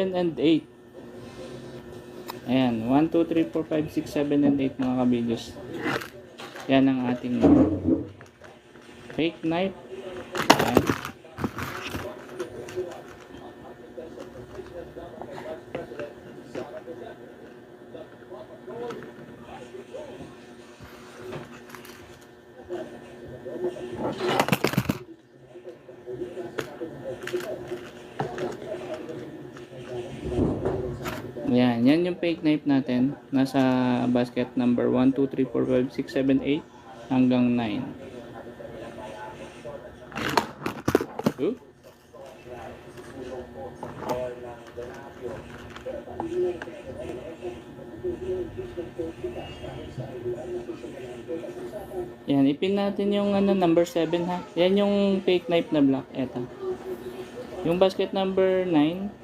and 8. Ayan, 1, 2, 3, 4, 5, 6, 7, and 8 mga kabidyos. Yan ang ating fake knife. Ayan. Yan yung fake knife natin. Nasa basket number 1, 2, 3, 4, 5, 6, 7, 8 hanggang 9. Ooh. Yan, ipin natin yung number 7 ha. Yan yung fake knife na black. Eto. Yung basket number 9